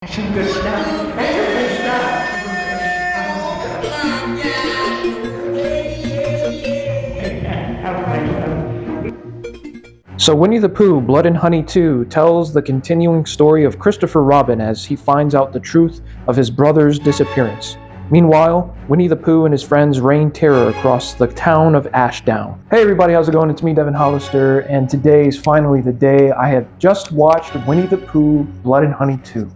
That's some good stuff. That's some good stuff. So Winnie the Pooh, Blood and Honey 2 tells the continuing story of Christopher Robin as he finds out the truth of his brother's disappearance. Meanwhile, Winnie the Pooh and his friends rain terror across the town of Ashdown. Hey everybody, how's it going? It's me, Devin Hollister, and today is finally the day. I have just watched Winnie the Pooh, Blood and Honey 2.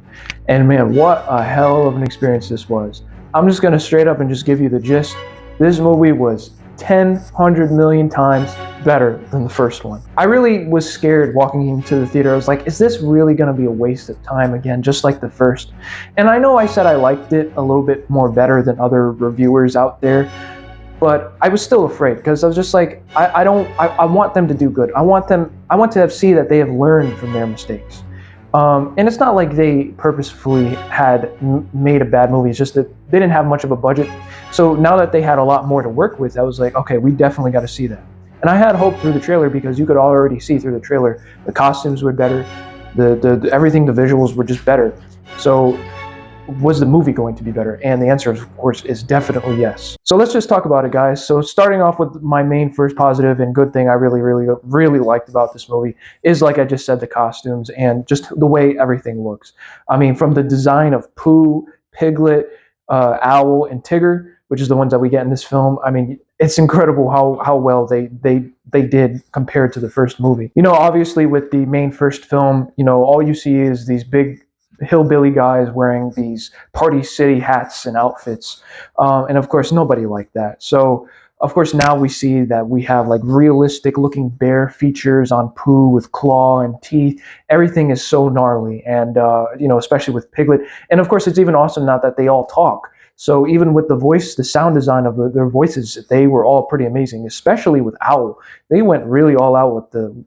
And man, what a hell of an experience this was. I'm just gonna straight up and just give you the gist. This movie was 100 million times better than the first one. I really was scared walking into the theater. I was like, is this really gonna be a waste of time again, just like the first? And I know I said I liked it a little bit more better than other reviewers out there, but I was still afraid because I was just like, I want them to do good. I want to see that they have learned from their mistakes. And it's not like they purposefully had made a bad movie. It's just that they didn't have much of a budget. So now that they had a lot more to work with, I was like, okay, we definitely got to see that. And I had hope through the trailer because you could already see through the trailer the costumes were better, the everything, the visuals were just better. So was the movie going to be better? And the answer, of course, is definitely yes. So let's just talk about it, guys. So starting off with my main first positive and good thing I really liked about this movie is, like I just said, the costumes and just the way everything looks. I mean, from the design of Pooh, Piglet, Owl, and Tigger, which is the ones that we get in this film. I mean, it's incredible how well they did compared to the first movie. You know, obviously with the main first film, you know, all you see is these big hillbilly guys wearing these Party City hats and outfits, and of course nobody liked that. So of course now we see that we have like realistic looking bear features on Pooh with claw and teeth. Everything is so gnarly, and you know, especially with Piglet. And of course it's even awesome now that they all talk. So even with the voice, the sound design of their voices, they were all pretty amazing, especially with Owl. They went really all out with the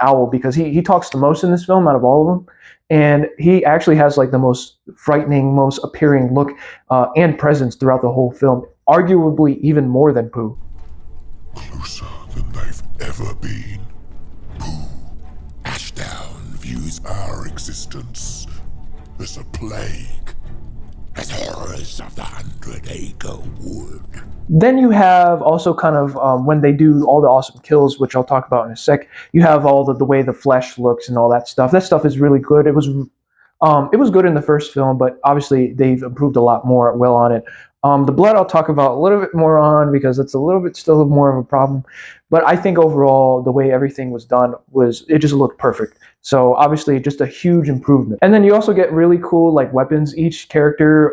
Owl because he talks the most in this film out of all of them. And he actually has like the most frightening, most appearing look and presence throughout the whole film, arguably even more than Pooh. Closer than they've ever been. Pooh, Ashdown views our existence as a plague, as horrors of the 100-acre wood. Then you have also kind of when they do all the awesome kills, which I'll talk about in a sec. You have all the way the flesh looks and all that stuff. That stuff is really good. It was good in the first film, but obviously they've improved a lot more well on it. The blood I'll talk about a little bit more on because it's a little bit still more of a problem. But I think overall the way everything was done it just looked perfect. So obviously just a huge improvement. And then you also get really cool like weapons. Each character,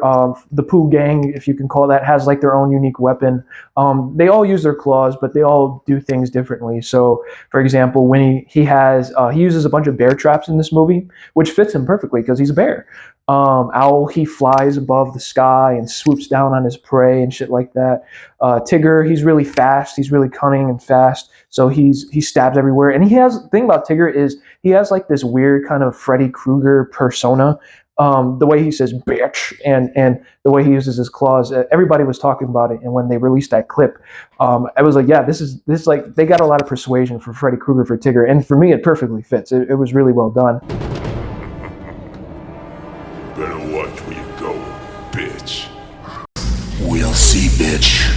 the Pooh gang, if you can call that, has like their own unique weapon. They all use their claws, but they all do things differently. So for example, when he uses a bunch of bear traps in this movie, which fits him perfectly because he's a bear. Owl, he flies above the sky and swoops down on his prey and shit like that. Tigger, he's really fast. He's really cunning and fast. So he stabs everywhere. And the thing about Tigger is he has like this weird kind of Freddy Krueger persona. The way he says bitch and the way he uses his claws, everybody was talking about it. And when they released that clip, I was like, yeah, this like, they got a lot of persuasion for Freddy Krueger for Tigger. And for me, it perfectly fits. It was really well done. Better watch where you go, bitch. We'll see, bitch.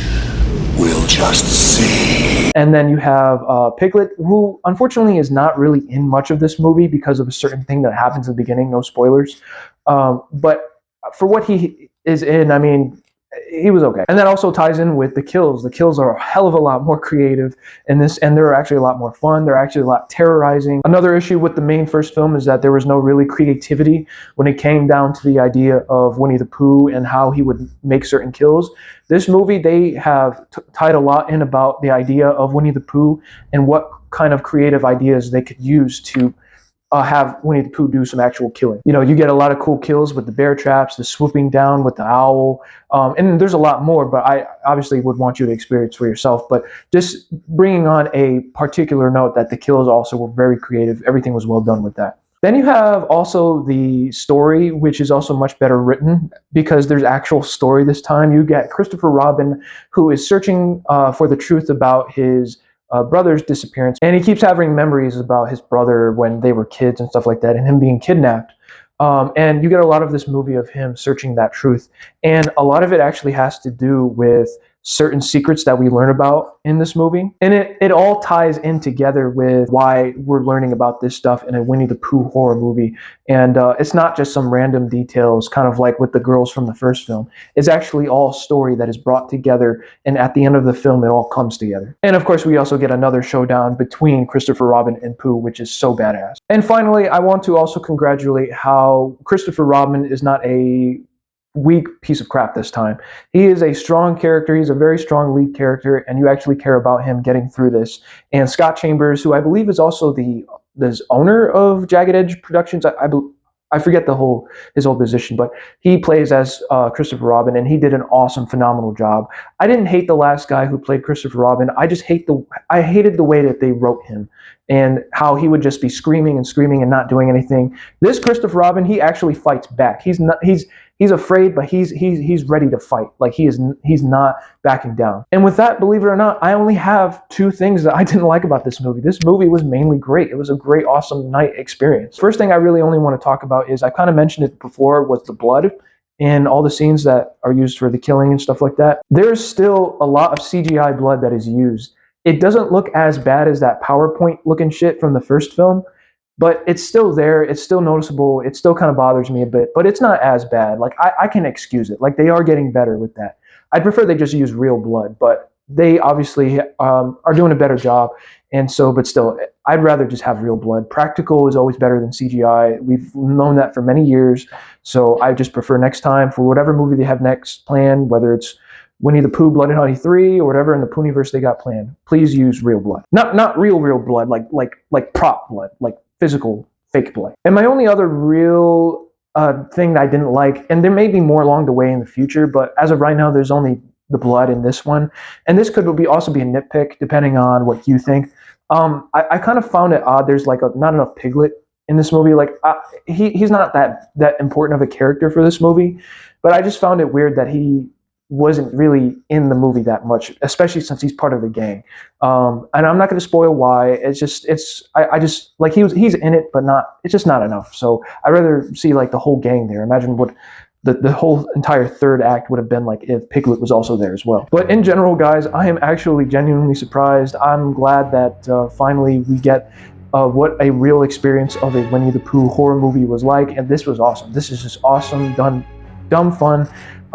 We'll just see. And then you have Piglet, who unfortunately is not really in much of this movie because of a certain thing that happens at the beginning. No spoilers. But for what he is in, I mean, he was okay. And that also ties in with the kills. The kills are a hell of a lot more creative in this, and they're actually a lot more fun. They're actually a lot terrorizing. Another issue with the main first film is that there was no really creativity when it came down to the idea of Winnie the Pooh and how he would make certain kills. This movie, they have tied a lot in about the idea of Winnie the Pooh and what kind of creative ideas they could use to have Winnie the Pooh do some actual killing. You know, you get a lot of cool kills with the bear traps, the swooping down with the owl, and there's a lot more, but I obviously would want you to experience for yourself. But just bringing on a particular note that the kills also were very creative. Everything was well done with that. Then you have also the story, which is also much better written because there's actual story this time. You get Christopher Robin, who is searching for the truth about his brother's disappearance, and he keeps having memories about his brother when they were kids and stuff like that, and him being kidnapped. And you get a lot of this movie of him searching that truth. And a lot of it actually has to do with certain secrets that we learn about in this movie. And it all ties in together with why we're learning about this stuff in a Winnie the Pooh horror movie. And it's not just some random details, kind of like with the girls from the first film. It's actually all story that is brought together, and at the end of the film, it all comes together. And of course, we also get another showdown between Christopher Robin and Pooh, which is so badass. And finally, I want to also congratulate how Christopher Robin is not a weak piece of crap this time. He is a strong character. He's a very strong lead character, and you actually care about him getting through this. And Scott Chambers, who I believe is also the owner of Jagged Edge Productions, I forget his whole position, but he plays as Christopher Robin, and he did an awesome, phenomenal job. I didn't hate the last guy who played Christopher Robin. I hated the way that they wrote him and how he would just be screaming and not doing anything. This Christopher Robin, he actually fights back. He's afraid, but he's ready to fight. Like he's not backing down. And with that, believe it or not, I only have 2 things that I didn't like about this movie. This movie was mainly great. It was a great, awesome night experience. First thing I really only want to talk about is, I kind of mentioned it before, was the blood and all the scenes that are used for the killing and stuff like that. There's still a lot of CGI blood that is used. It doesn't look as bad as that PowerPoint looking shit from the first film, but it's still there. It's still noticeable. It still kind of bothers me a bit, but it's not as bad. Like I can excuse it. Like they are getting better with that. I'd prefer they just use real blood, but they obviously are doing a better job. And so, but still, I'd rather just have real blood. Practical is always better than CGI. We've known that for many years. So I just prefer next time, for whatever movie they have next planned, whether it's Winnie the Pooh, Blood and Honey 3, or whatever in the Pooniverse they got planned, please use real blood. Not real blood, like prop blood, like physical fake blood. And my only other real thing that I didn't like, and there may be more along the way in the future, but as of right now, there's only the blood in this one. And this could also be a nitpick, depending on what you think. I kind of found it odd. There's like not enough Piglet in this movie. Like he's not that important of a character for this movie, but I just found it weird that he wasn't really in the movie that much, especially since he's part of the gang. And I'm not going to spoil why. I just like he's in it, but it's just not enough. So I'd rather see like the whole gang there. Imagine what the whole entire third act would have been like if Piglet was also there as well. But in general, guys, I am actually genuinely surprised. I'm glad that finally we get what a real experience of a Winnie the Pooh horror movie was like, and this was awesome. This is just awesome, dumb fun.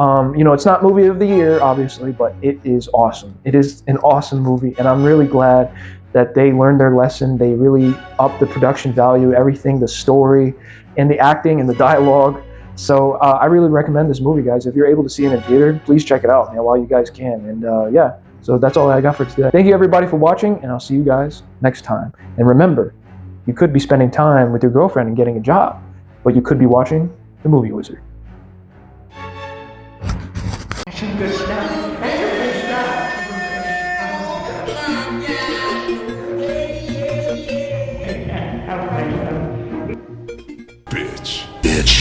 It's not movie of the year, obviously, but it is awesome. It is an awesome movie, and I'm really glad that they learned their lesson. They really upped the production value, everything, the story, and the acting and the dialogue. So I really recommend this movie, guys. If you're able to see it in a theater, please check it out, man, while you guys can. And yeah, so that's all I got for today. Thank you, everybody, for watching, and I'll see you guys next time. And remember, you could be spending time with your girlfriend and getting a job, but you could be watching The Movie Wizard. That's some good stuff. That's some good stuff. Bitch.